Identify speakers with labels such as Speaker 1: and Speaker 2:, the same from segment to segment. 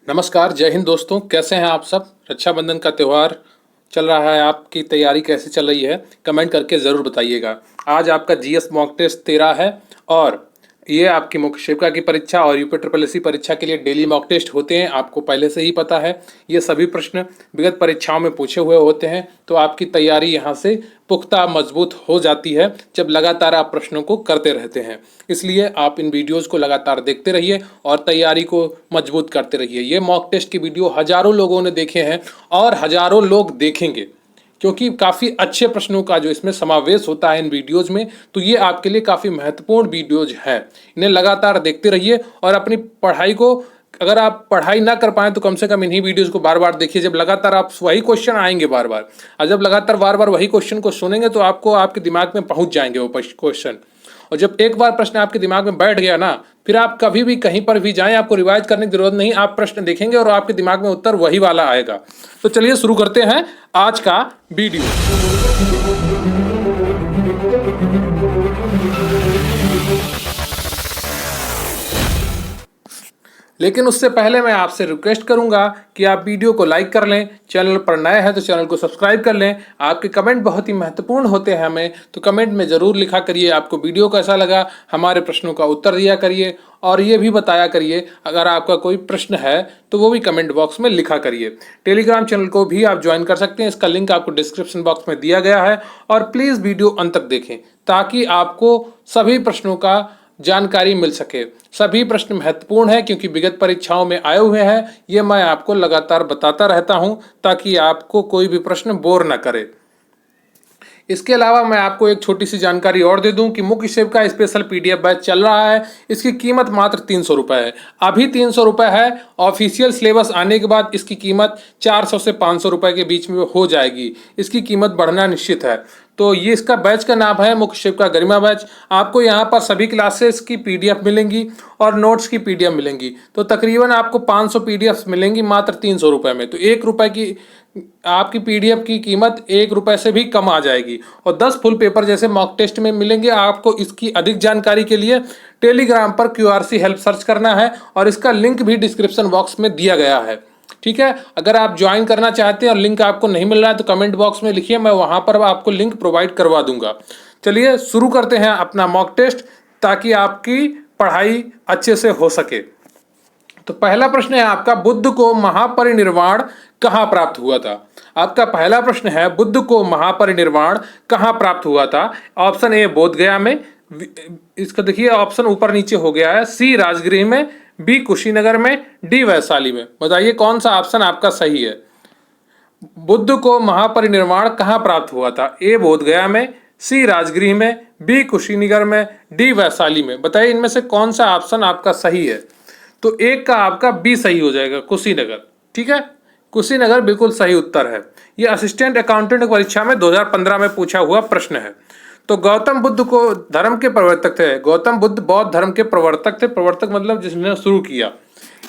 Speaker 1: नमस्कार, जय हिंद दोस्तों। कैसे हैं आप सब? रक्षाबंधन का त्यौहार चल रहा है, आपकी तैयारी कैसे चल रही है? कमेंट करके ज़रूर बताइएगा। आज आपका जीएस मॉक टेस्ट 13 है और ये आपकी मुख्य शिक्षा की परीक्षा और यूपी ट्रिपल एससी परीक्षा के लिए डेली मॉक टेस्ट होते हैं, आपको पहले से ही पता है। ये सभी प्रश्न विगत परीक्षाओं में पूछे हुए होते हैं, तो आपकी तैयारी यहाँ से पुख्ता मजबूत हो जाती है जब लगातार आप प्रश्नों को करते रहते हैं। इसलिए आप इन वीडियोज़ को लगातार देखते रहिए और तैयारी को मजबूत करते रहिए। ये मॉक टेस्ट की वीडियो हज़ारों लोगों ने देखे हैं और हज़ारों लोग देखेंगे, क्योंकि काफ़ी अच्छे प्रश्नों का जो इसमें समावेश होता है इन वीडियोज़ में, तो ये आपके लिए काफ़ी महत्वपूर्ण वीडियोज़ हैं। इन्हें लगातार देखते रहिए और अपनी पढ़ाई को, अगर आप पढ़ाई ना कर पाएँ तो कम से कम इन्हीं वीडियोज़ को बार बार देखिए। जब लगातार आप वही क्वेश्चन आएंगे बार बार, और जब लगातार बार बार वही क्वेश्चन को सुनेंगे तो आपको आपके दिमाग में पहुँच जाएंगे वो क्वेश्चन। और जब एक बार प्रश्न आपके दिमाग में बैठ गया ना, फिर आप कभी भी कहीं पर भी जाएं, आपको रिवाइज करने की जरूरत नहीं। आप प्रश्न देखेंगे और आपके दिमाग में उत्तर वही वाला आएगा। तो चलिए शुरू करते हैं आज का वीडियो। लेकिन उससे पहले मैं आपसे रिक्वेस्ट करूंगा कि आप वीडियो को लाइक कर लें, चैनल पर नए हैं तो चैनल को सब्सक्राइब कर लें। आपके कमेंट बहुत ही महत्वपूर्ण होते हैं हमें, तो कमेंट में ज़रूर लिखा करिए आपको वीडियो कैसा लगा, हमारे प्रश्नों का उत्तर दिया करिए और ये भी बताया करिए अगर आपका कोई प्रश्न है तो वो भी कमेंट बॉक्स में लिखा करिए। टेलीग्राम चैनल को भी आप ज्वाइन कर सकते हैं, इसका लिंक आपको डिस्क्रिप्शन बॉक्स में दिया गया है। और प्लीज़ वीडियो अंत तक देखें ताकि आपको सभी प्रश्नों का जानकारी मिल सके। सभी प्रश्न महत्वपूर्ण हैं क्योंकि विगत परीक्षाओं में आए हुए हैं। ये मैं आपको लगातार बताता रहता हूं ताकि आपको कोई भी प्रश्न बोर न करे। इसके अलावा मैं आपको एक छोटी सी जानकारी और दे दूं कि मुख्य शिव का स्पेशल पीडीएफ बैच चल रहा है। इसकी कीमत मात्र 300 रुपये है। अभी 300 रुपये है, ऑफिशियल सिलेबस आने के बाद इसकी कीमत 400 से 500 रुपये के बीच में हो जाएगी। इसकी कीमत बढ़ना निश्चित है। तो ये इसका बैच का नाम है मुख्य शिव का गरिमा बैच। आपको यहाँ पर सभी क्लासेस की पीडीएफ मिलेंगी और नोट्स की पीडीएफ मिलेंगी। तो तकरीबन आपको 500 पीडीएफ मिलेंगी मात्र 300 रुपये में। तो 1 रुपये की आपकी पीडीएफ की कीमत 1 रुपये से भी कम आ जाएगी और 10 फुल पेपर जैसे मॉक टेस्ट में मिलेंगे। आपको इसकी अधिक जानकारी के लिए टेलीग्राम पर QRC हेल्प सर्च करना है और इसका लिंक भी डिस्क्रिप्शन बॉक्स में दिया गया है। ठीक है, अगर आप ज्वाइन करना चाहते हैं और लिंक आपको नहीं मिल रहा है तो कमेंट बॉक्स में लिखिए, मैं वहां पर आपको लिंक प्रोवाइड करवा दूंगा। चलिए शुरू करते हैं अपना मॉक टेस्ट ताकि आपकी पढ़ाई अच्छे से हो सके। तो पहला प्रश्न है आपका, बुद्ध को महापरिनिर्वाण कहाँ प्राप्त हुआ था? आपका पहला प्रश्न है, बुद्ध को महापरिनिर्वाण कहाँ प्राप्त हुआ था? ऑप्शन ए बोध गया में, इसका देखिए ऑप्शन ऊपर नीचे हो गया है, सी राजगृह में, बी कुशीनगर में, डी वैशाली में। बताइए कौन सा ऑप्शन आपका सही है? बुद्ध को महापरिनिर्वाण कहाँ प्राप्त हुआ था? ए बोध गया में, सी राजगृह में, बी कुशीनगर में, डी वैशाली में। बताइए इनमें से कौन सा ऑप्शन आपका सही है? तो एक का आपका बी सही हो जाएगा, कुशीनगर। ठीक है, कुशीनगर बिल्कुल सही उत्तर है। यह असिस्टेंट अकाउंटेंट परीक्षा में 2015 में पूछा हुआ प्रश्न है। तो गौतम बुद्ध को धर्म के प्रवर्तक थे। गौतम बुद्ध बौद्ध धर्म के प्रवर्तक थे। प्रवर्तक मतलब जिसने शुरू किया।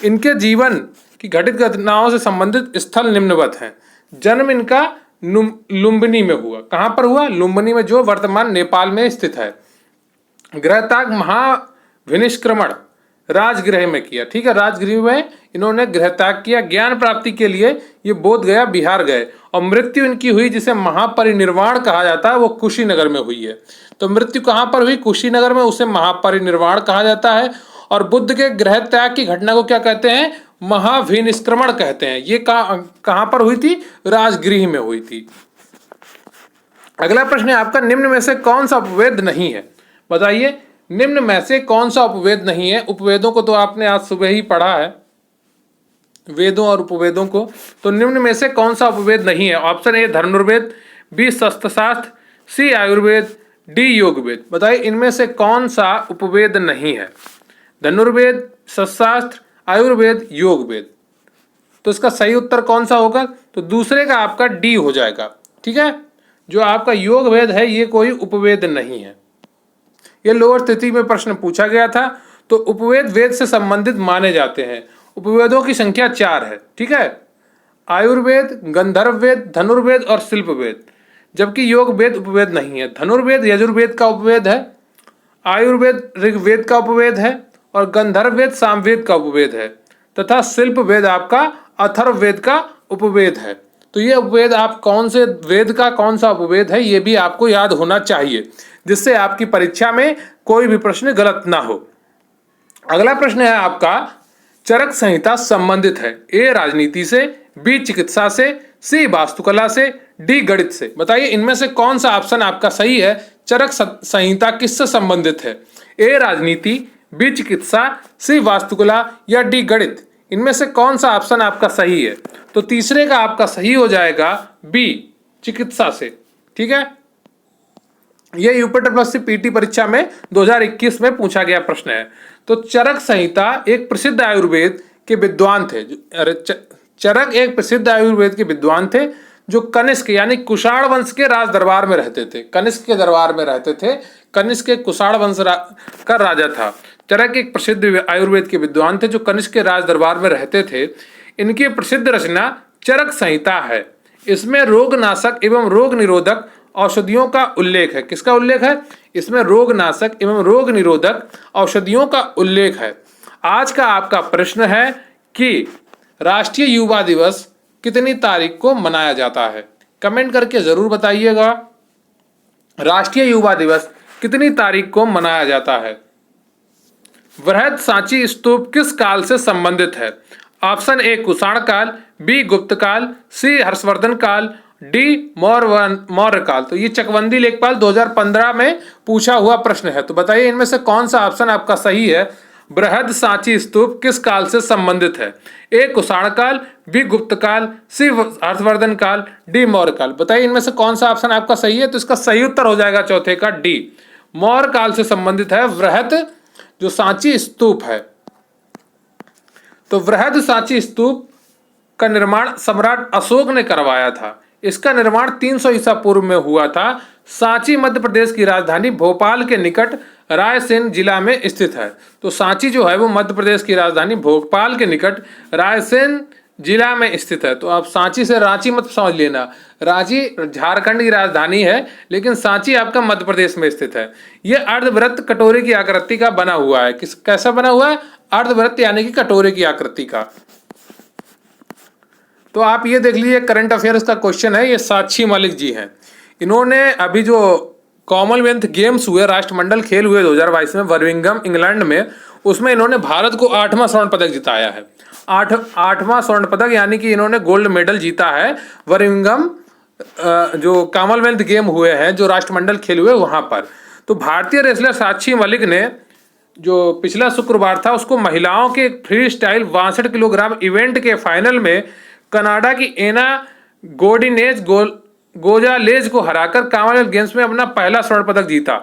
Speaker 1: इनके जीवन की घटित घटनाओं से संबंधित स्थल निम्नवत हैं। जन्म इनका लुम्बिनी में हुआ। कहाँ पर हुआ? लुम्बिनी में, जो वर्तमान नेपाल में स्थित है। गृहत्याग महाविनिष्क्रमण राजगृह में किया। ठीक है, राजगृह में इन्होंने गृहत्याग किया। ज्ञान प्राप्ति के लिए ये बोध गया, बिहार गए और मृत्यु इनकी हुई जिसे महापरिनिर्वाण कहा जाता है, वो कुशीनगर में हुई है। तो मृत्यु कहाँ पर हुई? कुशीनगर में, उसे महापरिनिर्वाण कहा जाता है। और बुद्ध के गृह त्याग की घटना को क्या कहते हैं? महाविनिष्क्रमण कहते हैं। ये कहाँ पर हुई थी? राजगृह में हुई थी। अगला प्रश्न है आपका, निम्न में से कौन सा उपवेद नहीं है? बताइए निम्न में से कौन सा उपवेद नहीं है? उपवेदों को तो आपने आज सुबह ही पढ़ा है, वेदों और उपवेदों को। तो निम्न में से कौन सा उपवेद नहीं है? Option A Dhanurveda, B Shastrashastra, C Ayurveda, D Yogaveda. बताइए इनमें से कौन सा उपवेद नहीं है? धनुर्वेद, शस्त्रशास्त्र, आयुर्वेद, योगवेद। तो इसका सही उत्तर कौन सा होगा? तो दूसरे का आपका डी हो जाएगा। ठीक है, जो आपका योगवेद है ये कोई उपवेद नहीं है। ये लोअर स्थिति में प्रश्न पूछा गया था। तो उपवेद वेद से संबंधित माने जाते हैं। उपवेदों की संख्या 4 है। ठीक है, आयुर्वेद, गंधर्व वेद, धनुर्वेद और शिल्प वेद। जबकि योग वेद उपवेद नहीं है। धनुर्वेद यजुर्वेद का उपवेद है, आयुर्वेद ऋग्वेद का उपवेद है और गंधर्व वेद सामवेद का उपवेद है। तथा शिल्प वेद आपका अथर्ववेद का उपवेद है। तो ये उपवेद आप कौन से वेद का कौन सा उपवेद है ये भी आपको याद होना चाहिए, जिससे आपकी परीक्षा में कोई भी प्रश्न गलत ना हो। अगला प्रश्न है आपका, चरक संहिता संबंधित है ए राजनीति से, बी चिकित्सा से, सी वास्तुकला से, डी गणित से। बताइए इनमें से कौन सा ऑप्शन आपका सही है। चरक संहिता किससे संबंधित है, ए राजनीति, बी चिकित्सा, सी वास्तुकला या डी गणित। इनमें से कौन सा ऑप्शन आपका सही है। तो तीसरे का आपका सही हो जाएगा बी चिकित्सा से। ठीक है, यह यूपीट्रिपल पीटी परीक्षा में 2021 में पूछा गया प्रश्न है। तो चरक संहिता एक प्रसिद्ध आयुर्वेद के विद्वान थे। चरक एक प्रसिद्ध आयुर्वेद के विद्वान थे जो कनिष्क यानी कुषाण वंश के राज दरबार में रहते थे। कनिष्क के दरबार में रहते थे। कनिष्क के कुषाण वंश का राजा था। चरक एक प्रसिद्ध आयुर्वेद के विद्वान थे जो कनिष्क के राज दरबार में रहते थे। इनकी प्रसिद्ध रचना चरक संहिता है। इसमें रोगनाशक एवं रोग निरोधक औषधियों का उल्लेख है। किसका उल्लेख है। इसमें रोगनाशक एवं रोग निरोधक औषधियों का उल्लेख है। आज का आपका प्रश्न है कि राष्ट्रीय युवा दिवस कितनी तारीख को मनाया जाता है। कमेंट करके जरूर बताइएगा राष्ट्रीय युवा दिवस कितनी तारीख को मनाया जाता है। वृहद सांची स्तूप किस काल से संबंधित है। ऑप्शन ए कुषाण काल, बी गुप्त काल, सी हर्षवर्धन काल, डी मौर्य काल। तो ये चकवंदी लेखपाल 2015 में पूछा हुआ प्रश्न है। तो बताइए इनमें से कौन सा ऑप्शन आपका सही है। बृहद सांची स्तूप किस काल से संबंधित है। ए कुषाण काल, बी गुप्त काल, सी हर्षवर्धन काल, डी मौर्य काल। बताइए इनमें से कौन सा ऑप्शन आपका सही है। तो इसका सही उत्तर हो जाएगा चौथे का डी, मौर्य काल से संबंधित है वृहद जो सांची स्तूप है। तो वृहद सांची स्तूप का निर्माण सम्राट अशोक ने करवाया था। इसका निर्माण 300 ईसा पूर्व में हुआ था। सांची मध्य प्रदेश की राजधानी भोपाल के निकट रायसेन जिला में स्थित है। तो सांची जो है वो मध्य प्रदेश की राजधानी भोपाल के निकट रायसेन जिला में स्थित है। तो आप सांची से रांची मत समझ लेना। रांची झारखंड की राजधानी है लेकिन सांची आपका मध्य प्रदेश में स्थित है। यह अर्धवृत्त कटोरे की आकृति का बना हुआ है। कैसा बना हुआ है। अर्धवृत्त यानी कि कटोरे की आकृति का। तो आप ये देख लीजिए करंट अफेयर्स का क्वेश्चन है। ये साक्षी मलिक जी हैं। इन्होंने अभी जो कॉमनवेल्थ गेम्स हुए, राष्ट्रमंडल खेल हुए 2022 में बर्मिंघम इंग्लैंड में, उसमें इन्होंने भारत को 8वां स्वर्ण पदक जिताया है। 8वां स्वर्ण पदक यानी कि इन्होंने गोल्ड मेडल जीता है बर्मिंघम जो कॉमनवेल्थ गेम हुए हैं, जो राष्ट्रमंडल खेल हुए वहां पर। तो भारतीय रेसलर साक्षी मलिक ने जो पिछला शुक्रवार था उसको महिलाओं के फ्री स्टाइल 62 किलोग्राम इवेंट के फाइनल में कनाडा की एना गोजालेज को हराकर कॉमनवेल्थ गेम्स में अपना पहला स्वर्ण पदक जीता।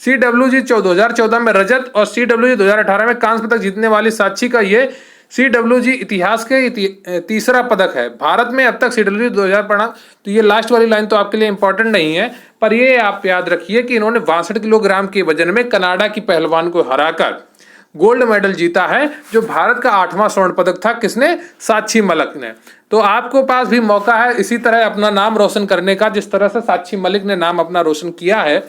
Speaker 1: CWG 2014 में रजत और CWG 2018 में कांस्य पदक जीतने वाली साक्षी का ये CWG इतिहास के तीसरा पदक है। भारत में अब तक CWG 2000 पढ़ा। तो ये लास्ट वाली लाइन तो आपके लिए इंपॉर्टेंट नहीं है, पर ये आप याद रखिए कि इन्होंने 62 किलोग्राम के वजन में कनाडा की पहलवान को हराकर गोल्ड मेडल जीता है, जो भारत का 8वां स्वर्ण पदक था। किसने। साक्षी मलिक ने। तो आपको पास भी मौका है इसी तरह अपना नाम रोशन करने का, जिस तरह से साक्षी मलिक ने नाम अपना रोशन किया है।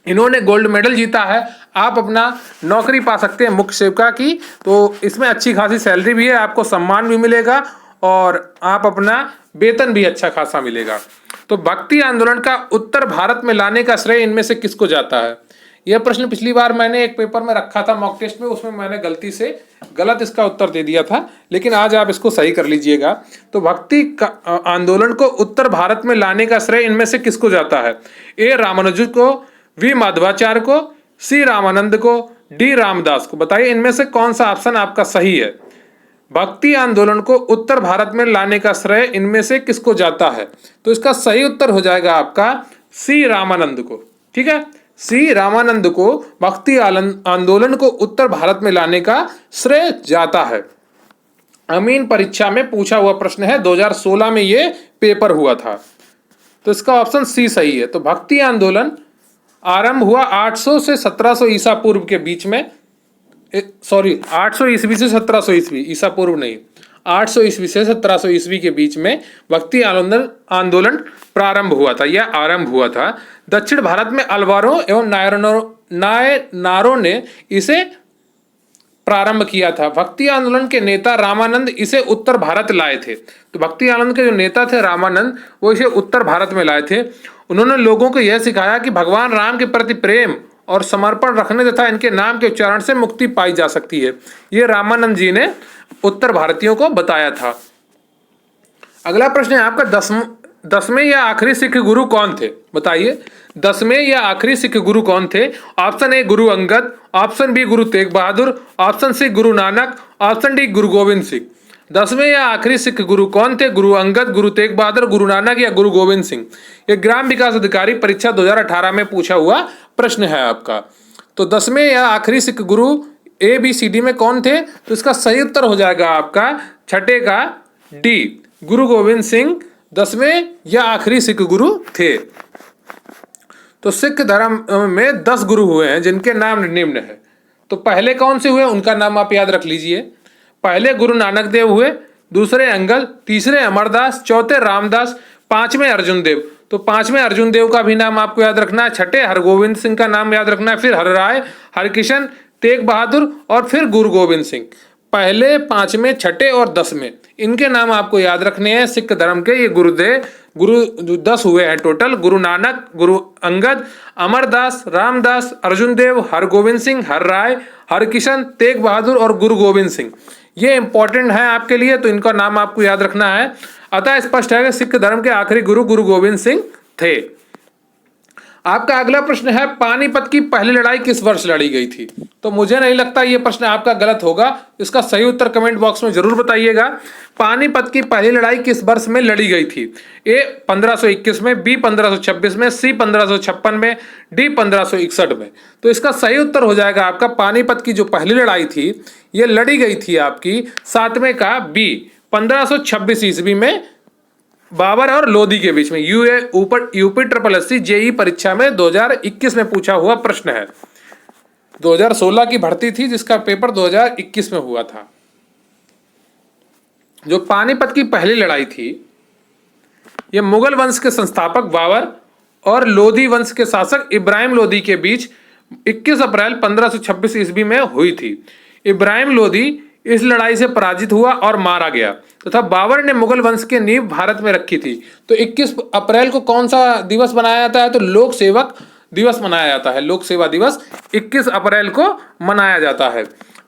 Speaker 1: इन्होंने गोल्ड मेडल जीता है। आप अपना नौकरी पा सकते हैं मुख्य सेविका की। तो इसमें अच्छी खासी सैलरी भी है, आपको सम्मान भी मिलेगा और आप अपना वेतन भी अच्छा खासा मिलेगा। तो भक्ति आंदोलन का उत्तर भारत में लाने का श्रेय इनमें से किसको जाता है। यह प्रश्न पिछली बार मैंने एक पेपर में रखा था मॉक टेस्ट में, उसमें मैंने गलती से गलत इसका उत्तर दे दिया था, लेकिन आज आप इसको सही कर लीजिएगा। तो भक्ति आंदोलन को उत्तर भारत में लाने का श्रेय इनमें से किसको जाता है। ए रामानुजन को, वी माधवाचार्य को, सी रामानंद को, डी रामदास को। बताइए इनमें से कौन सा ऑप्शन आपका सही है। भक्ति आंदोलन को उत्तर भारत में लाने का श्रेय इनमें से किसको जाता है। तो इसका सही उत्तर हो जाएगा आपका सी रामानंद को। ठीक है, सी रामानंद को भक्ति आंदोलन को उत्तर भारत में लाने का श्रेय जाता है। अमीन परीक्षा में पूछा हुआ प्रश्न है, 2016 में ये पेपर हुआ था। तो इसका ऑप्शन सी सही है। तो भक्ति आंदोलन आरंभ हुआ 800 से 1700 ईसा पूर्व के बीच में। 800 ईस्वी से 1700 ईस्वी, ईसा पूर्व नहीं, 800 ईस्वी से 1700 ईस्वी के बीच में भक्ति आंदोलन प्रारंभ हुआ था या आरंभ हुआ था। दक्षिण भारत में अलवारों एवं नायनारों ने इसे प्रारंभ किया था? भक्ति आंदोलन के नेता रामानंद इसे उत्तर भारत लाए थे। तो भक्ति आंदोलन के जो नेता थे रामानंद, वो इसे उत्तर भारत में लाए थे। उन्होंने लोगों को यह सिखाया कि भगवान राम के प्रति प्रेम और समर्पण रखने तथा इनके नाम के उच्चारण से मुक्ति पाई जा सकती है। ये रामानंद जी ने उत्तर भारतीयों को बताया था। अगला प्रश्न है आपका, दसवें या आखिरी सिख गुरु कौन थे? बताइए, 10वें या आखिरी सिख गुरु कौन थे? Option A Guru Angad, option B Guru Tegh Bahadur, option C Guru Nanak, option D गुरु गोविंद सिंह। 10वें या आखिरी सिख गुरु कौन थे? गुरु अंगद, गुरु तेग बहादुर, गुरु नानक या गुरु गोविंद सिंह। ये ग्राम विकास अधिकारी परीक्षा 2018 में पूछा हुआ प्रश्न है आपका। तो 10वें या आखिरी सिख गुरु ए बी सी डी में कौन थे? तो इसका सही उत्तर हो जाएगा आपका छठे का डी, गुरु गोविंद सिंह 10वें या आखिरी सिख गुरु थे। तो सिख धर्म में 10 गुरु हुए हैं जिनके नाम निम्न है। तो पहले कौन से हुए उनका नाम आप याद रख लीजिए। पहले गुरु नानक देव हुए, दूसरे अंगद, तीसरे अमरदास, चौथे रामदास, पांचवें अर्जुन देव। तो पांचवें अर्जुन देव का भी नाम आपको याद रखना है। छठे हरगोविंद सिंह का नाम याद रखना है, फिर हरराय, हरकिशन, तेग बहादुर और फिर गुरु गोविंद सिंह। पहले, पांचवें, छठे और 10वें, इनके नाम आपको याद रखने हैं सिख धर्म के। ये गुरु 10 हुए हैं टोटल। गुरु नानक, गुरु अंगद, अमरदास, रामदास, अर्जुन देव, हरगोविंद सिंह, हरराय, हरकिशन, तेग बहादुर और गुरु गोविंद सिंह। ये इंपॉर्टेंट है आपके लिए, तो इनका नाम आपको याद रखना है। अतः स्पष्ट है कि सिख धर्म के आखिरी गुरु गुरु गोविंद सिंह थे। आपका अगला प्रश्न है, पानीपत की पहली लड़ाई किस वर्ष लड़ी गई थी? तो मुझे नहीं लगता ये प्रश्न आपका गलत होगा। इसका सही उत्तर कमेंट बॉक्स में जरूर बताइएगा। पानीपत की पहली लड़ाई किस वर्ष में लड़ी गई थी? ए 1521 में, बी 1526 में, सी 1556 में, डी 1561 में। तो इसका सही उत्तर हो जाएगा आपका पानीपत की जो पहली लड़ाई थी ये लड़ी गई थी आपकी 7वें का बी 1526 ईस्वी में, बाबर और लोधी के बीच में। यूपी ट्रिपल एससी जेई परीक्षा में 2021 में पूछा हुआ प्रश्न है। 2016 की भर्ती थी जिसका पेपर 2021 में हुआ था। जो पानीपत की पहली लड़ाई थी ये मुगल वंश के संस्थापक बाबर और लोधी वंश के शासक इब्राहिम लोधी के बीच 21 अप्रैल 1526 ईस्वी में हुई थी। इब्राहिम लोधी इस लड़ाई से पराजित हुआ और मारा गया तथा बाबर ने मुगल वंश की नींव भारत में रखी थी। तो 21 अप्रैल को कौन सा दिवस मनाया जाता है? तो लोक सेवक दिवस मनाया जाता है। लोक सेवा दिवस 21 अप्रैल को मनाया जाता है।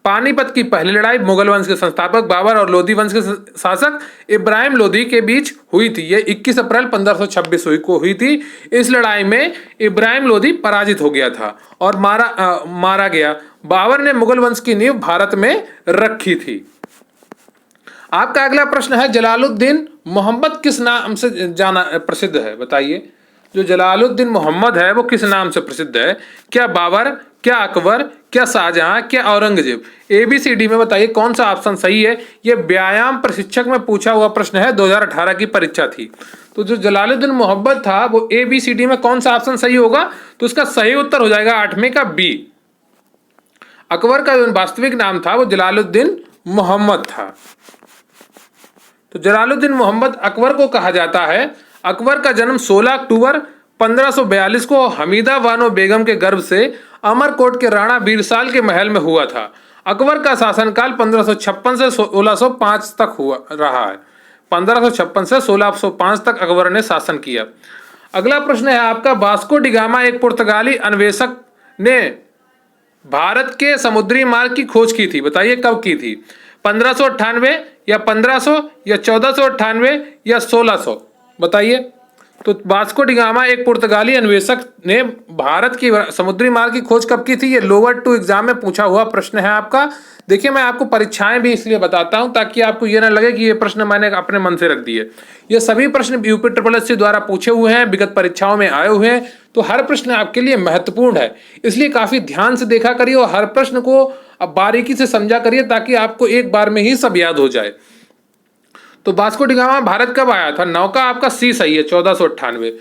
Speaker 1: पानीपत की पहली लड़ाई मुगल वंश के संस्थापक बाबर और लोधी वंश के शासक इब्राहिम लोधी के बीच हुई थी। यह 21 अप्रैल 1526 को हुई थी। इस लड़ाई में इब्राहिम लोधी पराजित हो गया था और मारा गया। बाबर ने मुगल वंश की नींव भारत में रखी थी। आपका अगला प्रश्न है, जलालुद्दीन मोहम्मद किस नाम से प्रसिद्ध है? बताइए, जो जलालुद्दीन मोहम्मद है वो किस नाम से प्रसिद्ध है? क्या बाबर, क्या अकबर, क्या शाहजहां, क्या औरंगजेब? ABCD में बताइए कौन सा ऑप्शन सही है। ये व्यायाम प्रशिक्षक में पूछा हुआ प्रश्न है, 2018 की परीक्षा थी। तो जो जलालुद्दीन मोहम्मद था वो ABCD में कौन सा ऑप्शन सही होगा? तो इसका सही उत्तर हो जाएगा 8वें का बी। अकबर का जो वास्तविक नाम था वो जलालुद्दीन मोहम्मद था। तो जलालुद्दीन मोहम्मद अकबर को कहा जाता है। अकबर का जन्म 16 अक्टूबर 1542 को हमीदा बानो बेगम के गर्भ से अमरकोट के राणा बीरसाल के महल में हुआ था। अकबर का शासनकाल 1556 से 1605 तक रहा है। 1556 से 1605 तक अकबर ने शासन किया। अगला प्रश्न है आपका, वास्को डी गामा एक पुर्तगाली अन्वेषक ने भारत के समुद्री मार्ग की खोज की थी। बताइए कब की थी? 1598 या 1500 या 1498 या 1600? बताइए। तो वास्को डी गामा एक पुर्तगाली अन्वेषक ने भारत की समुद्री मार्ग की खोज कब की थी? ये लोअर 2 एग्जाम में पूछा हुआ प्रश्न है आपका। देखिए, मैं आपको परीक्षाएं भी इसलिए बताता हूं ताकि आपको ये ना लगे कि ये प्रश्न मैंने अपने मन से रख दिए। ये सभी प्रश्न यूपी ट्रिपल एससी द्वारा पूछे हुए हैं, विगत परीक्षाओं में आए हुए हैं। तो हर प्रश्न आपके लिए महत्वपूर्ण है, इसलिए काफी ध्यान से देखा करिए और हर प्रश्न को अब बारीकी से समझा करिए ताकि आपको एक बार में ही सब याद हो जाए। तो वास्को डी गामा भारत कब आया था? नौका आपका सी सही है, 1498।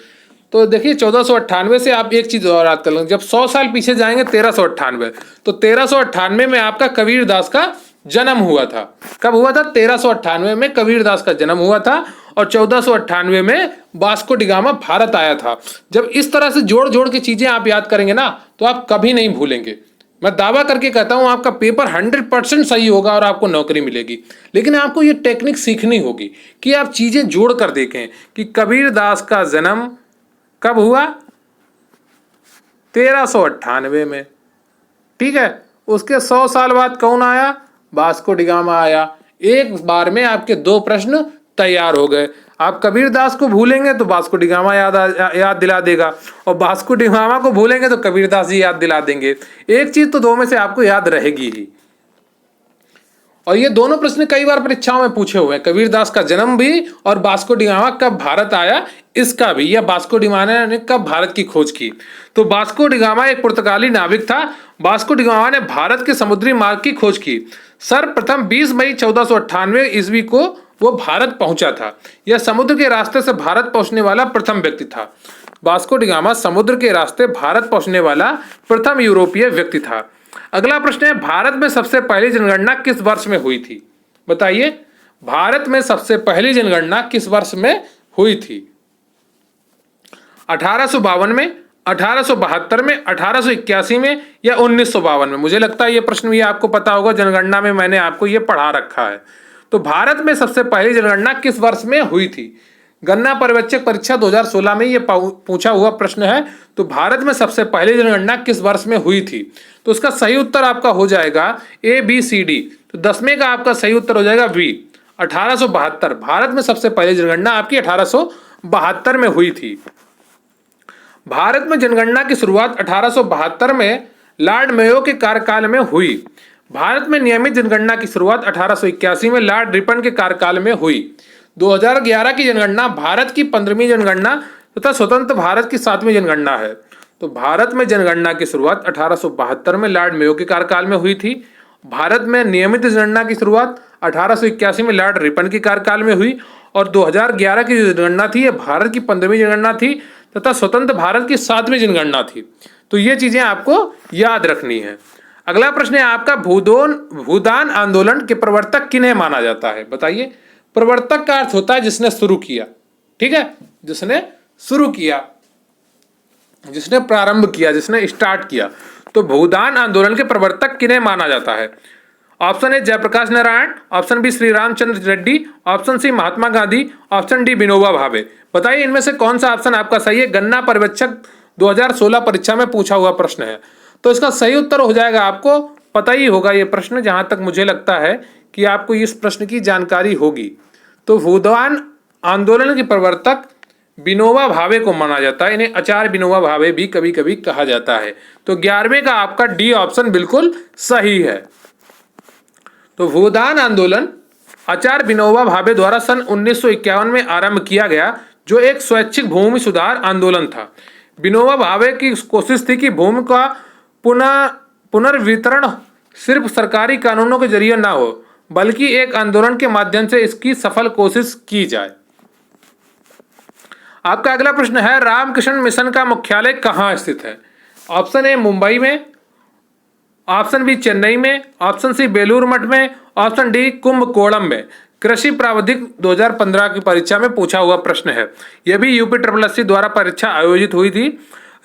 Speaker 1: तो देखिए 1498 से आप एक चीज और याद कर लेंगे, जब 100 साल पीछे जाएंगे 1398। तो 1398 में आपका कबीरदास का जन्म हुआ था। कब हुआ था? 1398 में कबीरदास का जन्म हुआ था और 1498 में वास्को डी गामा भारत आया था। जब इस तरह से जोड़ जोड़ के चीजें आप याद करेंगे ना तो आप कभी नहीं भूलेंगे। मैं दावा करके कहता हूं आपका पेपर 100% सही होगा और आपको नौकरी मिलेगी। लेकिन आपको ये टेक्निक सीखनी होगी कि आप चीजें जोड़ कर देखें कि कबीरदास का जन्म कब हुआ? 1398 में, ठीक है। उसके 100 साल बाद कौन आया? वास्को डी गामा आया। एक बार में आपके 2 प्रश्न तैयार हो गए। आप कबीरदास को भूलेंगे तो वास्को डी गामा याद दिला देगा, और वास्को डी गामा को भूलेंगे तो कबीरदास जी याद दिला देंगे। एक चीज तो 2 में से आपको याद रहेगी ही। और ये दोनों प्रश्न कई बार परीक्षाओं में पूछे हुए हैं, कबीरदास का जन्म भी और वास्को डी गामा कब भारत आया इसका भी, या वास्को डी गामा ने कब भारत की खोज की। तो वास्को डी गामा एक पुर्तगाली नाविक था। वास्को डी गामा ने भारत के समुद्री मार्ग की खोज की। सर्वप्रथम 20 मई 1498 ईस्वी को वो भारत पहुंचा था। यह समुद्र के रास्ते से भारत पहुंचने वाला प्रथम व्यक्ति था। वास्को डी गामा समुद्र के रास्ते भारत पहुंचने वाला प्रथम यूरोपीय व्यक्ति था। अगला प्रश्न है, भारत में सबसे पहली जनगणना किस वर्ष में हुई थी? बताइए, भारत में सबसे पहली जनगणना किस वर्ष में हुई थी? 1852 में, 1872 में, 1881 में या 1952 में? मुझे लगता है ये प्रश्न भी आपको पता होगा, जनगणना में मैंने आपको ये पढ़ा रखा है। तो भारत में सबसे पहली जनगणना किस वर्ष में हुई थी? गणना पर्यवेक्षक परीक्षा 2016 में ये पूछा हुआ प्रश्न है। तो भारत में सबसे पहली जनगणना किस वर्ष में हुई थी? तो उसका सही उत्तर आपका हो जाएगा ABCD। तो 10वें का आपका सही उत्तर हो जाएगा V, 1872। भारत में सबसे पहली जनगणना आपकी 1872 में हुई थी। भारत में जनगणना की शुरुआत 1872 में लॉर्ड मेयो के कार्यकाल में हुई। भारत में नियमित जनगणना की शुरुआत 1881 में लॉर्ड रिपन के कार्यकाल में हुई। 2011 की जनगणना भारत की 15वीं जनगणना तथा स्वतंत्र भारत की 7वीं जनगणना है। तो भारत में जनगणना की शुरुआत 1872 में लॉर्ड मेयो के कार्यकाल में हुई थी। भारत में नियमित जनगणना की शुरुआत 1881 में लॉर्ड रिपन के कार्यकाल में हुई, और 2011 की जो जनगणना थी ये भारत की 15वीं जनगणना थी तथा स्वतंत्र भारत की 7वीं जनगणना थी। तो ये चीजें आपको याद रखनी है। अगला प्रश्न है आपका, भूदान आंदोलन के प्रवर्तक किन्हें माना जाता है? बताइए। प्रवर्तक का अर्थ होता है जिसने शुरू किया, ठीक है, जिसने शुरू किया, जिसने प्रारंभ किया, जिसने स्टार्ट किया। तो भूदान आंदोलन के प्रवर्तक किन्हें माना जाता है? Option A Jayaprakash Narayan, option B Shri Ramchandra Reddy, option C Mahatma Gandhi, option D Vinoba Bhave. बताइए इनमें से कौन सा ऑप्शन आपका सही है? गणना पर्यवेक्षक 2016 परीक्षा में पूछा हुआ प्रश्न है। तो इसका सही उत्तर हो जाएगा, आपको पता ही होगा ये प्रश्न, जहां तक मुझे लगता है कि आपको इस प्रश्न की जानकारी होगी। तो भूदान आंदोलन के प्रवर्तक विनोबा भावे को माना जाता है। इन्हें आचार्य विनोबा भावे भी कभी कभी कहा जाता है। तो 11वें का आपका डी ऑप्शन बिल्कुल सही है। तो भूदान आंदोलन आचार्य विनोबा भावे द्वारा सन 1951 में आरंभ किया गया, जो एक स्वैच्छिक भूमि सुधार आंदोलन था। विनोबा भावे की कोशिश थी कि भूमि का पुनर्वितरण सिर्फ सरकारी कानूनों के जरिए ना हो, बल्कि एक आंदोलन के माध्यम से इसकी सफल कोशिश की जाए। आपका अगला प्रश्न है, रामकृष्ण मिशन का मुख्यालय कहाँ स्थित है? ऑप्शन ए मुंबई में, ऑप्शन बी चेन्नई में, ऑप्शन सी बेलूर मठ में, ऑप्शन डी कुंभकोणम में। कृषि प्रावधिक 2015 की परीक्षा में पूछा हुआ प्रश्न है। यह भी UPSSC द्वारा परीक्षा आयोजित हुई थी।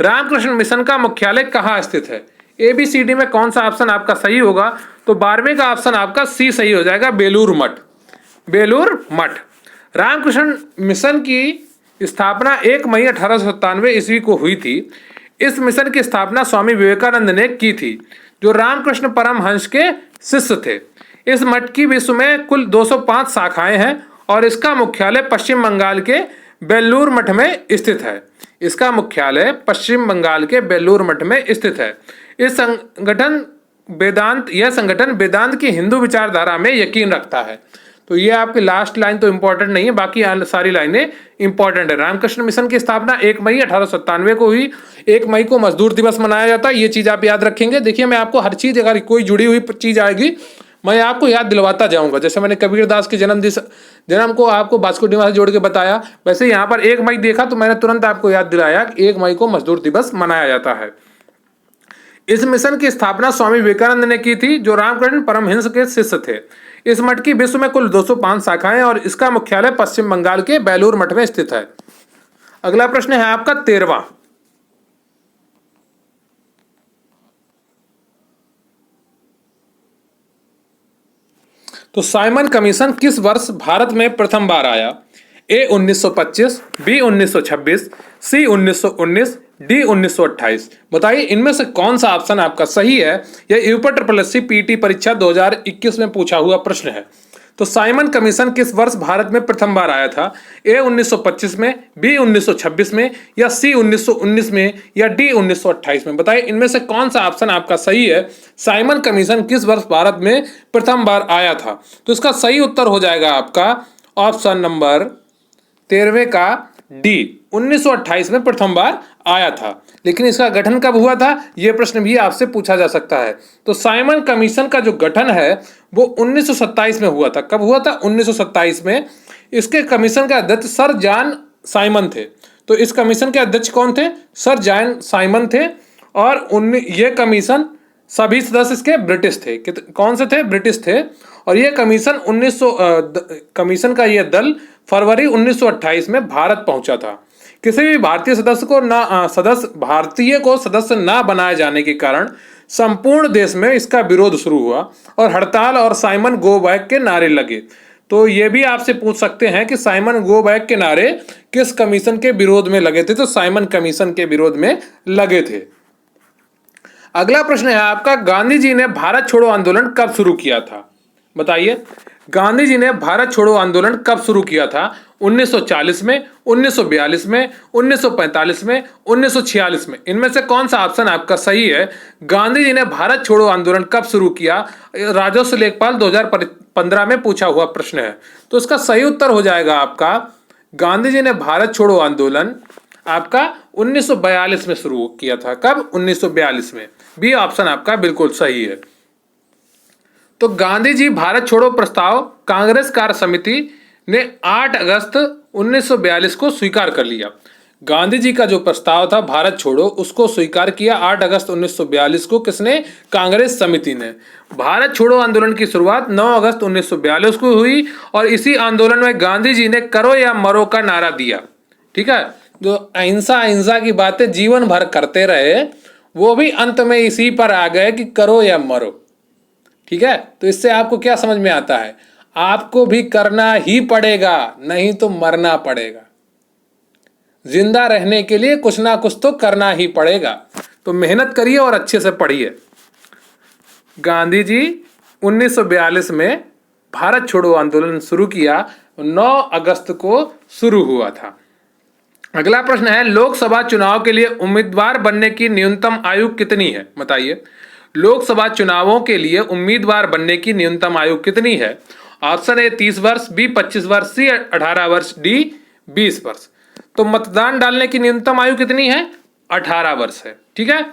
Speaker 1: रामकृष्ण मिशन का मुख्यालय कहाँ स्थित है? ABCD में कौन सा ऑप्शन आपका सही होगा? तो 12वें का ऑप्शन आपका सी सही हो जाएगा, बेलूर मठ। बेलूर मठ। रामकृष्ण मिशन की स्थापना 1 मई 1897 ईस्वी को हुई थी। इस मिशन की स्थापना स्वामी विवेकानंद ने की थी, जो रामकृष्ण परमहंस के शिष्य थे। इस मठ की विश्व में कुल 205 शाखाएं हैं और इसका मुख्यालय पश्चिम बंगाल के बेलूर मठ में स्थित है। इसका मुख्यालय पश्चिम बंगाल के बेलूर मठ में स्थित है। यह संगठन वेदांत की हिंदू विचारधारा में यकीन रखता है। तो ये आपकी लास्ट लाइन तो इंपॉर्टेंट नहीं है, बाकी सारी लाइनें इंपॉर्टेंट है। रामकृष्ण मिशन की स्थापना 1 मई 1897 को हुई। 1 मई को मजदूर दिवस मनाया जाता है, ये चीज आप याद रखेंगे। देखिए मैं आपको हर चीज, अगर कोई जुड़ी हुई चीज आएगी मैं आपको याद दिलवाता जाऊंगा। जैसे मैंने कबीरदास के जन्म को आपको वास्को डी गामा से जोड़ के बताया, वैसे यहाँ पर 1 मई देखा तो मैंने तुरंत आपको याद दिलाया कि 1 मई को मजदूर दिवस मनाया जाता है। इस मिशन की स्थापना स्वामी विवेकानंद ने की थी, जो रामकृष्ण परमहंस के शिष्य थे। इस मठ की विश्व में कुल 205 शाखाएं और इसका मुख्यालय पश्चिम बंगाल के बेलूर मठ में स्थित है। अगला प्रश्न है आपका 13वां। तो साइमन कमीशन किस वर्ष भारत में प्रथम बार आया? ए 1925, बी 1926, सी 1919, डी 1928। बताइए इनमें से कौन सा ऑप्शन आपका सही है? यह यूपी ट्रिपल एससी पीटी परीक्षा 2021 में पूछा हुआ प्रश्न है। तो साइमन कमीशन किस वर्ष भारत में प्रथम बार आया था? ए 1925 में, बी 1926 में, या सी 1919 में, या डी 1928 में। बताइए इनमें से कौन सा ऑप्शन आपका सही है? साइमन कमीशन किस वर्ष भारत में प्रथम बार आया था? तो इसका सही उत्तर हो जाएगा आपका ऑप्शन नंबर 13वें का डी, 1928 में प्रथम बार आया था। लेकिन इसका गठन कब हुआ था, यह प्रश्न भी आपसे पूछा जा सकता है। तो साइमन कमीशन का जो गठन है वो 1927 में हुआ था। कब हुआ था? 1927 में। इसके कमीशन के अध्यक्ष सर जॉन साइमन थे। तो इस कमीशन के अध्यक्ष कौन थे? सर जॉन साइमन थे। और ये कमीशन सभी सदस्य इसके ब्रिटिश थे। कौन से थे? ब्रिटिश थे। और यह कमीशन कमीशन का यह दल फरवरी 1928 में भारत पहुंचा था। किसी भी भारतीय भारतीय को सदस्य ना बनाए जाने के कारण संपूर्ण देश में इसका विरोध शुरू हुआ और हड़ताल और साइमन गो बैक के नारे लगे। तो ये भी आपसे पूछ सकते हैं कि साइमन गो बैक के नारे किस कमीशन के विरोध में लगे थे? तो साइमन कमीशन के विरोध में लगे थे। अगला प्रश्न है आपका, गांधी जी ने भारत छोड़ो आंदोलन कब शुरू किया था? बताइए गांधी जी ने भारत छोड़ो आंदोलन कब शुरू किया था? 1940 में, 1942 में, 1945 में, 1946 में। इनमें से कौन सा ऑप्शन आपका सही है? गांधी जी ने भारत छोड़ो आंदोलन कब शुरू किया? राजस्व लेखपाल 2015 में पूछा हुआ प्रश्न है। तो इसका सही उत्तर हो जाएगा आपका, गांधी जी ने भारत छोड़ो आंदोलन आपका 1942 में शुरू किया था। कब? 1942 में। बी ऑप्शन आपका बिल्कुल सही है। तो गांधी जी भारत छोड़ो प्रस्ताव कांग्रेस कार्य समिति ने 8 अगस्त 1942 को स्वीकार कर लिया। गांधी जी का जो प्रस्ताव था भारत छोड़ो, उसको स्वीकार किया 8 अगस्त 1942 को। किसने? कांग्रेस समिति ने। भारत छोड़ो आंदोलन की शुरुआत 9 अगस्त 1942 को हुई और इसी आंदोलन में गांधी जी ने करो या मरो का नारा दिया। ठीक है, जो अहिंसा अहिंसा की बातें जीवन भर करते रहे, वो भी अंत में इसी पर आ गए कि करो या मरो। ठीक है, तो इससे आपको क्या समझ में आता है? आपको भी करना ही पड़ेगा, नहीं तो मरना पड़ेगा। जिंदा रहने के लिए कुछ ना कुछ तो करना ही पड़ेगा। तो मेहनत करिए और अच्छे से पढ़िए। गांधी जी 1942 में भारत छोड़ो आंदोलन शुरू किया, 9 अगस्त को शुरू हुआ था। अगला प्रश्न है, लोकसभा चुनाव के लिए उम्मीदवार बनने की न्यूनतम आयु कितनी है? बताइए लोकसभा चुनावों के लिए उम्मीदवार बनने की न्यूनतम आयु कितनी है? ऑप्शन ए 30 वर्ष, बी 25 वर्ष, सी 18 वर्ष, डी 20 वर्ष। तो मतदान डालने की न्यूनतम आयु कितनी है? 18 वर्ष है। ठीक है,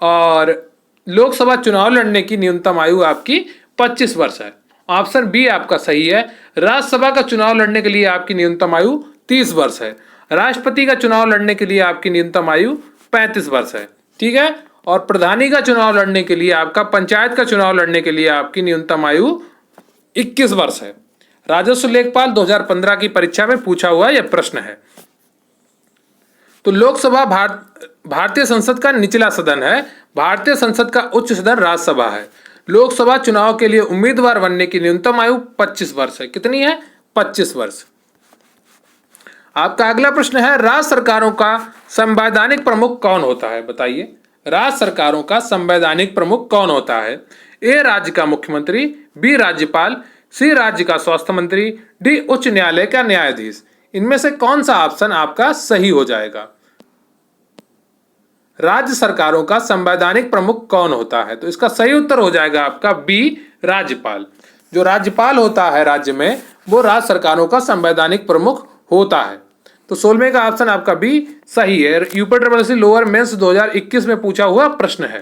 Speaker 1: और लोकसभा चुनाव लड़ने की न्यूनतम आयु आपकी 25 वर्ष है। ऑप्शन बी आपका सही है। राज्यसभा का चुनाव लड़ने के लिए आपकी न्यूनतम आयु 30 वर्ष है। राष्ट्रपति का चुनाव लड़ने के लिए आपकी न्यूनतम आयु 35 वर्ष है। ठीक है, और प्रधानी का चुनाव लड़ने के लिए, आपका पंचायत का चुनाव लड़ने के लिए आपकी न्यूनतम आयु 21 वर्ष है। राजस्व लेखपाल 2015 की परीक्षा में पूछा हुआ यह प्रश्न है। तो लोकसभा भारतीय संसद का निचला सदन है। भारतीय संसद का उच्च सदन राज्यसभा है। लोकसभा चुनाव के लिए उम्मीदवार बनने की न्यूनतम आयु 25 वर्ष है। कितनी है? 25 वर्ष। आपका अगला प्रश्न है, राज्य सरकारों का संवैधानिक प्रमुख कौन होता है? बताइए राज्य सरकारों का संवैधानिक प्रमुख कौन होता है? ए राज्य का मुख्यमंत्री, बी राज्यपाल, सी राज्य का स्वास्थ्य मंत्री, डी उच्च न्यायालय का न्यायाधीश। इनमें से कौन सा ऑप्शन आपका सही हो जाएगा? राज्य सरकारों का संवैधानिक प्रमुख कौन होता है? तो इसका सही उत्तर हो जाएगा आपका बी राज्यपाल। जो राज्यपाल होता है राज्य में, वो राज्य सरकारों का संवैधानिक प्रमुख होता है। तो 16वें का ऑप्शन आपका बी सही है। UP triple SC lower mains 2021 में पूछा हुआ प्रश्न है।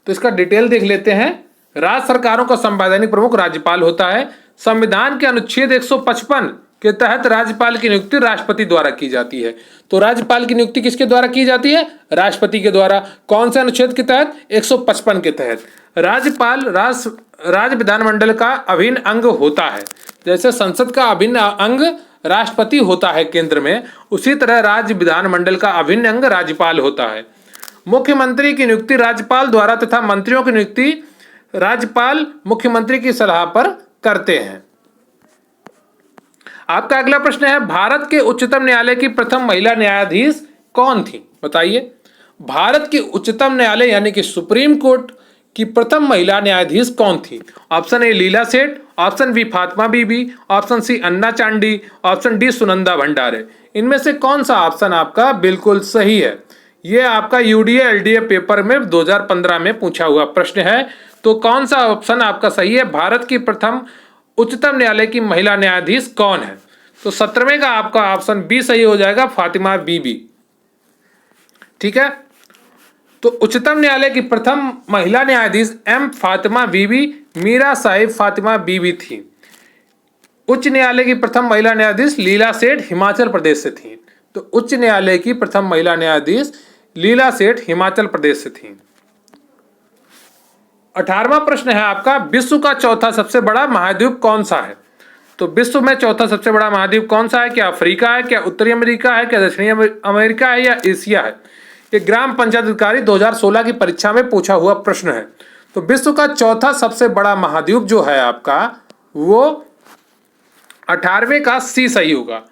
Speaker 1: तो इसका डिटेल देख लेते हैं। राज्य सरकारों का संवैधानिक प्रमुख राज्यपाल होता है। संविधान के अनुच्छेद 155 के तहत राज्यपाल की नियुक्ति राष्ट्रपति द्वारा की जाती है। तो राज्यपाल की नियुक्ति किसके द्वारा की जाती है? राष्ट्रपति के द्वारा। कौन से अनुच्छेद के तहत? 155 के तहत। राज्यपाल राज्य विधानमंडल का अभिन्न अंग होता है। जैसे संसद का अभिन्न अंग राष्ट्रपति होता है केंद्र में, उसी तरह राज्य विधानमंडल का अभिन्न अंग राज्यपाल होता है। मुख्यमंत्री की नियुक्ति राज्यपाल द्वारा तथा मंत्रियों की नियुक्ति राज्यपाल मुख्यमंत्री की सलाह पर करते हैं। आपका अगला प्रश्न है, भारत के उच्चतम न्यायालय की प्रथम महिला न्यायाधीश कौन थी? बताइए। भारत के उच्चतम न्यायालय यानी कि सुप्रीम कोर्ट की प्रथम महिला न्यायाधीश कौन थी? ऑप्शन ए लीला सेठ, ऑप्शन बी फातिमा बीबी, ऑप्शन सी अन्ना चांडी, ऑप्शन डी सुनंदा भंडारे। इनमें से कौन सा ऑप्शन आपका बिल्कुल सही है? यह आपका यूडीए एलडीए पेपर में 2015 में पूछा हुआ प्रश्न है। तो कौन सा ऑप्शन आपका सही है? भारत की प्रथम उच्चतम न्यायालय की महिला न्यायाधीश कौन है? तो 17वें का आपका ऑप्शन बी सही हो जाएगा, फातिमा बीबी। ठीक है, तो उच्चतम न्यायालय की प्रथम महिला न्यायाधीश एम फातिमा बीबी मीरा साहिब फातिमा बीबी थी। उच्च न्यायालय की प्रथम महिला न्यायाधीश लीला सेठ हिमाचल प्रदेश से थी। तो उच्च न्यायालय की प्रथम महिला न्यायाधीश लीला सेठ हिमाचल प्रदेश से थी। 18वां प्रश्न है आपका, विश्व का चौथा सबसे बड़ा महाद्वीप कौन सा है? तो विश्व में चौथा सबसे बड़ा महाद्वीप कौन सा है? क्या अफ्रीका है, क्या उत्तरी अमेरिका है, क्या दक्षिणी अमेरिका है, या एशिया है? ये ग्राम पंचायत अधिकारी 2016 की परीक्षा में पूछा हुआ प्रश्न है। तो विश्व का चौथा सबसे बड़ा महाद्वीप जो है आपका, वो 18वें का सी सही होगा,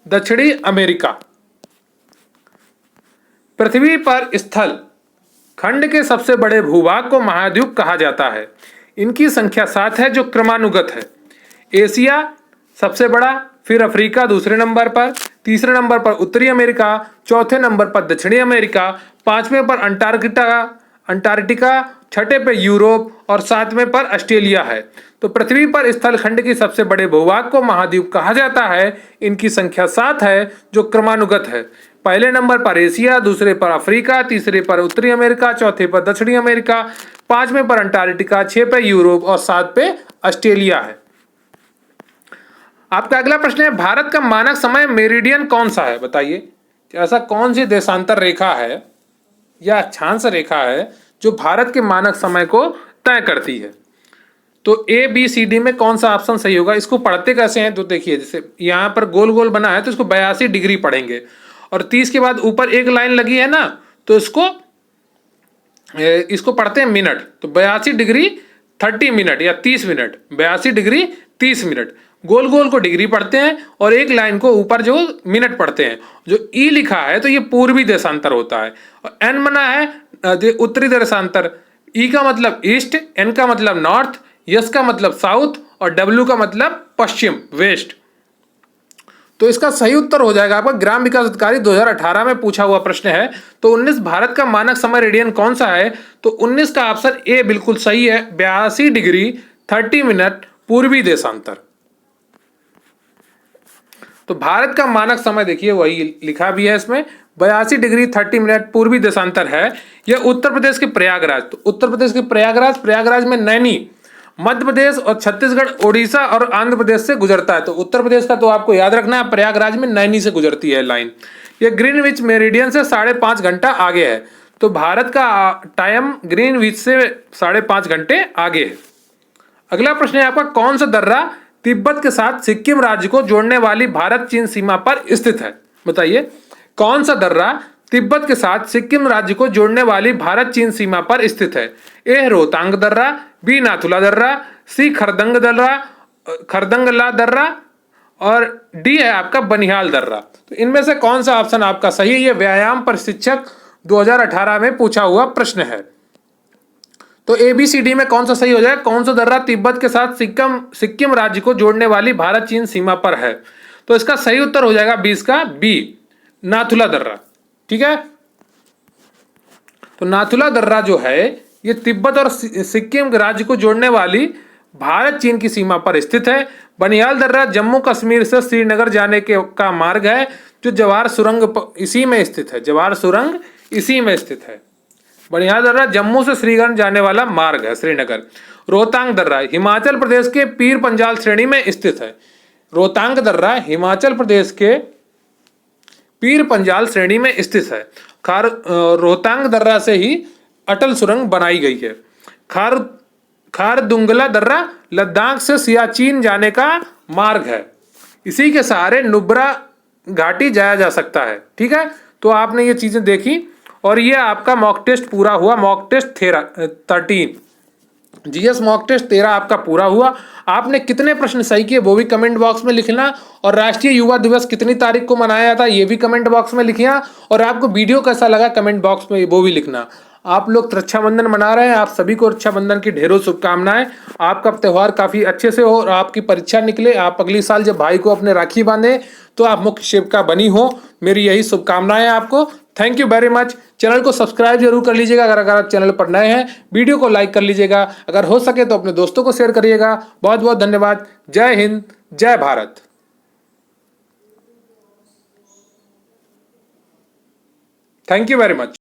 Speaker 1: दक्षिणी अमेरिका। पृथ्वी पर स्थल खंड के सबसे बड़े भूभाग को महाद्वीप कहा जाता है। इनकी संख्या 7 है जो क्रमानुगत है। एशिया सबसे बड़ा, फिर अफ्रीका दूसरे नंबर पर, तीसरे नंबर पर उत्तरी अमेरिका, चौथे नंबर पर दक्षिणी अमेरिका, पांचवें पर अंटार्कटिका, छठे पे यूरोप और सातवें पर ऑस्ट्रेलिया है। तो पृथ्वी पर स्थल खंड की सबसे बड़े भूभाग को महाद्वीप कहा जाता है। इनकी संख्या 7 है जो क्रमानुगत है। पहले नंबर पर एशिया, दूसरे पर अफ्रीका, तीसरे पर उत्तरी अमेरिका, चौथे पर दक्षिणी अमेरिका, पांचवें पर अंटार्कटिका, 6 पे यूरोप और 7 पे ऑस्ट्रेलिया है। आपका अगला प्रश्न है, भारत का मानक समय मेरिडियन कौन सा है? बताइए। ऐसा कौन सी देशांतर रेखा है या अक्षांश रेखा है जो भारत के मानक समय को तय करती है? तो ए बी सी डी में कौन सा ऑप्शन सही होगा? इसको पढ़ते कैसे हैं? तो देखिए, जैसे यहाँ पर गोल गोल बना है तो इसको 82 डिग्री पढ़ेंगे, और 30 के बाद ऊपर एक लाइन लगी है ना, तो इसको पढ़ते हैं मिनट। तो 82 डिग्री 30 मिनट या 30 मिनट, 82 डिग्री 30 मिनट। गोल गोल को डिग्री पढ़ते हैं और एक लाइन को ऊपर जो मिनट पढ़ते हैं। जो ई लिखा है तो ये पूर्वी देशांतर होता है, और एन बना है उत्तरी देशांतर। ई का मतलब ईस्ट, एन का मतलब नॉर्थ, यस का मतलब साउथ और डब्ल्यू का मतलब पश्चिम, वेस्ट। तो इसका सही उत्तर हो जाएगा आपका ग्राम विकास अधिकारी 2018 में पूछा हुआ प्रश्न है। तो 19 भारत का मानक समय रेडियन कौन सा है? तो 19 का ऑप्शन ए बिल्कुल सही है, 82 डिग्री 30 मिनट पूर्वी देशांतर। तो भारत का मानक समय देखिए वही लिखा भी है इसमें, 82 डिग्री 30 मिनट पूर्वी देशांतर है। यह उत्तर प्रदेश के प्रयागराज, तो उत्तर प्रदेश के प्रयागराज में नैनी, मध्य प्रदेश और छत्तीसगढ़, ओडिशा और आंध्र प्रदेश से गुजरता है। तो उत्तर प्रदेश का तो आपको याद रखना है, प्रयागराज में नैनी से गुजरती है लाइन। यह ग्रीनविच मेरिडियन से 5.5 घंटा आगे है। तो भारत का टाइम ग्रीनविच से 5.5 घंटे आगे है। अगला प्रश्न है आपका, कौन सा दर्रा तिब्बत के साथ सिक्किम राज्य को जोड़ने वाली भारत चीन सीमा पर स्थित है? बताइए। कौन सा दर्रा तिब्बत के साथ सिक्किम राज्य को जोड़ने वाली भारत चीन सीमा पर स्थित है? ए रोहतांग दर्रा, बी नाथुला दर्रा, सी खरदंगला दर्रा और डी है आपका बनिहाल दर्रा। तो इनमें से कौन सा ऑप्शन आपका सही है? ये व्यायाम प्रशिक्षक 2018 में पूछा हुआ प्रश्न है। तो ABCD में कौन सा सही हो जाएगा? कौन सा दर्रा तिब्बत के साथ सिक्किम राज्य को जोड़ने वाली भारत चीन सीमा पर है? तो इसका सही उत्तर हो जाएगा 20 का बी, नाथुला दर्रा। ठीक है, तो नाथुला दर्रा जो है ये तिब्बत और सिक्किम राज्य को जोड़ने वाली भारत चीन की सीमा पर स्थित है। बनिहाल दर्रा जम्मू कश्मीर से श्रीनगर जाने का मार्ग है, जो जवाहर सुरंग इसी में स्थित है। जवाहर सुरंग इसी में स्थित है। बनिहाल दर्रा जम्मू से श्रीनगर जाने वाला मार्ग है, श्रीनगर। रोहतांग दर्रा हिमाचल प्रदेश के पीर पंजाल श्रेणी में स्थित है। रोहतांग दर्रा हिमाचल प्रदेश के पीर पंजाल श्रेणी में स्थित है। रोहतांग दर्रा से ही अटल सुरंग बनाई गई है। खारदुंगला दर्रा लद्दाख से सियाचिन जाने का मार्ग है। इसी के सहारे नुब्रा घाटी जाया जा सकता है। ठीक है, तो आपने ये चीजें देखी और ये आपका मॉक टेस्ट पूरा हुआ, mock test 13। GS mock test 13 आपका पूरा हुआ। आपने कितने प्रश्न सही किए वो भी कमेंट बॉक्स में लिखना, और राष्ट्रीय युवा दिवस कितनी तारीख को मनाया था ये भी कमेंट बॉक्स में लिखिए, और आपको वीडियो कैसा लगा कमेंट बॉक्स में वो भी लिखना। आप लोग रक्षाबंधन मना रहे हैं, आप सभी को रक्षाबंधन की ढेरों शुभकामनाएं। आपका त्यौहार काफी अच्छे से हो और आपकी परीक्षा निकले, आप अगली साल जब भाई को अपने राखी बांधे तो आप मुख्य सेविका बनी हो। मेरी यही शुभकामनाएं आपको। Thank you very much. Channel को सब्सक्राइब जरूर कर लीजिएगा अगर आप चैनल पर नए हैं। वीडियो को लाइक कर लीजिएगा, अगर हो सके तो अपने दोस्तों को शेयर करिएगा। बहुत बहुत धन्यवाद। जय हिंद, जय Bharat. Thank you very much.